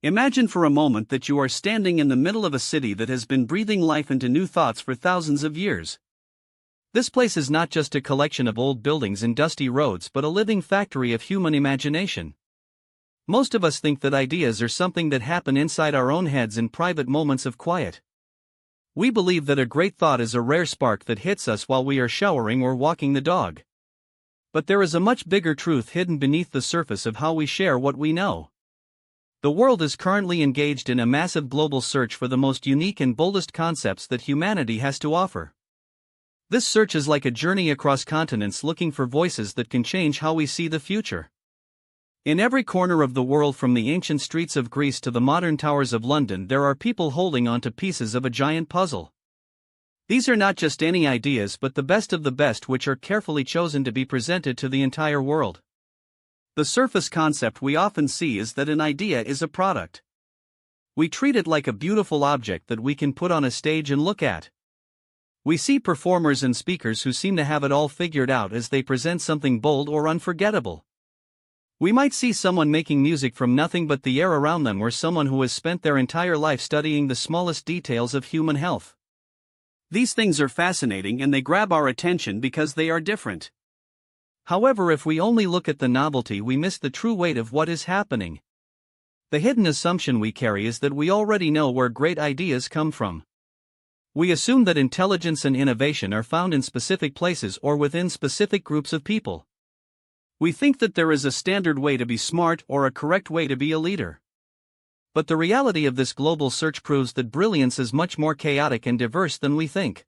Imagine for a moment that you are standing in the middle of a city that has been breathing life into new thoughts for thousands of years. This place is not just a collection of old buildings and dusty roads but a living factory of human imagination. Most of us think that ideas are something that happen inside our own heads in private moments of quiet. We believe that a great thought is a rare spark that hits us while we are showering or walking the dog. But there is a much bigger truth hidden beneath the surface of how we share what we know. The world is currently engaged in a massive global search for the most unique and boldest concepts that humanity has to offer. This search is like a journey across continents looking for voices that can change how we see the future. In every corner of the world, from the ancient streets of Greece to the modern towers of London, there are people holding on to pieces of a giant puzzle. These are not just any ideas but the best of the best, which are carefully chosen to be presented to the entire world. The surface concept we often see is that an idea is a product. We treat it like a beautiful object that we can put on a stage and look at. We see performers and speakers who seem to have it all figured out as they present something bold or unforgettable. We might see someone making music from nothing but the air around them, or someone who has spent their entire life studying the smallest details of human health. These things are fascinating and they grab our attention because they are different. However, if we only look at the novelty, we miss the true weight of what is happening. The hidden assumption we carry is that we already know where great ideas come from. We assume that intelligence and innovation are found in specific places or within specific groups of people. We think that there is a standard way to be smart or a correct way to be a leader. But the reality of this global search proves that brilliance is much more chaotic and diverse than we think.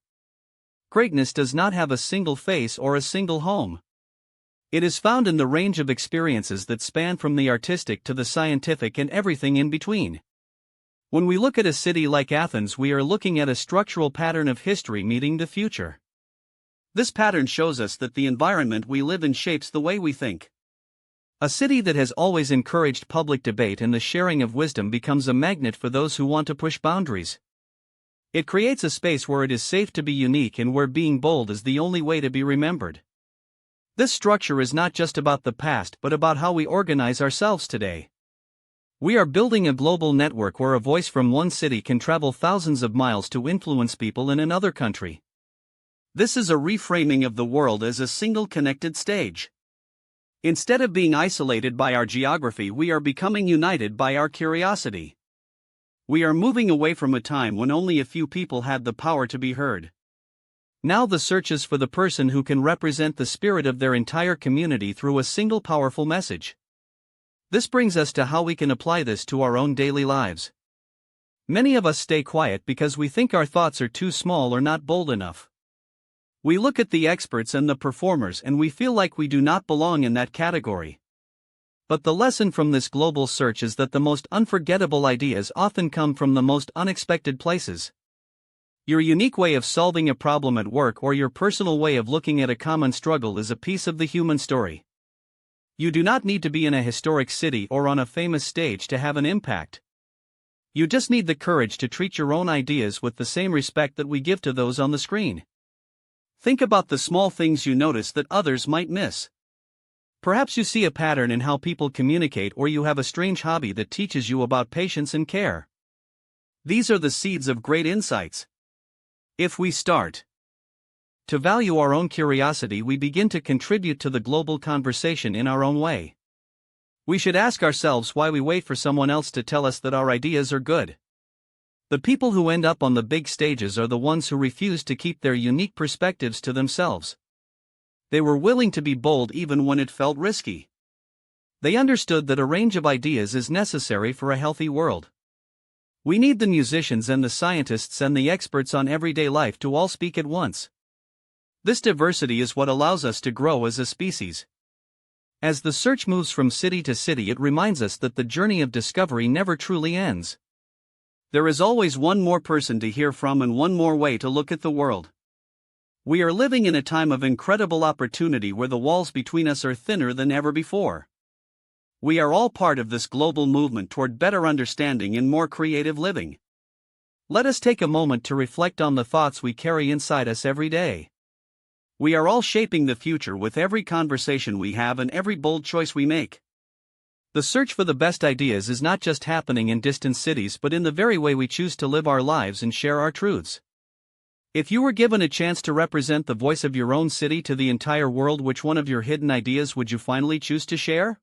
Greatness does not have a single face or a single home. It is found in the range of experiences that span from the artistic to the scientific and everything in between. When we look at a city like Athens, we are looking at a structural pattern of history meeting the future. This pattern shows us that the environment we live in shapes the way we think. A city that has always encouraged public debate and the sharing of wisdom becomes a magnet for those who want to push boundaries. It creates a space where it is safe to be unique and where being bold is the only way to be remembered. This structure is not just about the past but about how we organize ourselves today. We are building a global network where a voice from one city can travel thousands of miles to influence people in another country. This is a reframing of the world as a single connected stage. Instead of being isolated by our geography, we are becoming united by our curiosity. We are moving away from a time when only a few people had the power to be heard. Now the search is for the person who can represent the spirit of their entire community through a single powerful message. This brings us to how we can apply this to our own daily lives. Many of us stay quiet because we think our thoughts are too small or not bold enough. We look at the experts and the performers and we feel like we do not belong in that category. But the lesson from this global search is that the most unforgettable ideas often come from the most unexpected places. Your unique way of solving a problem at work or your personal way of looking at a common struggle is a piece of the human story. You do not need to be in a historic city or on a famous stage to have an impact. You just need the courage to treat your own ideas with the same respect that we give to those on the screen. Think about the small things you notice that others might miss. Perhaps you see a pattern in how people communicate, or you have a strange hobby that teaches you about patience and care. These are the seeds of great insights. If we start to value our own curiosity, we begin to contribute to the global conversation in our own way. We should ask ourselves why we wait for someone else to tell us that our ideas are good. The people who end up on the big stages are the ones who refuse to keep their unique perspectives to themselves. They were willing to be bold even when it felt risky. They understood that a range of ideas is necessary for a healthy world. We need the musicians and the scientists and the experts on everyday life to all speak at once. This diversity is what allows us to grow as a species. As the search moves from city to city, it reminds us that the journey of discovery never truly ends. There is always one more person to hear from and one more way to look at the world. We are living in a time of incredible opportunity where the walls between us are thinner than ever before. We are all part of this global movement toward better understanding and more creative living. Let us take a moment to reflect on the thoughts we carry inside us every day. We are all shaping the future with every conversation we have and every bold choice we make. The search for the best ideas is not just happening in distant cities but in the very way we choose to live our lives and share our truths. If you were given a chance to represent the voice of your own city to the entire world, which one of your hidden ideas would you finally choose to share?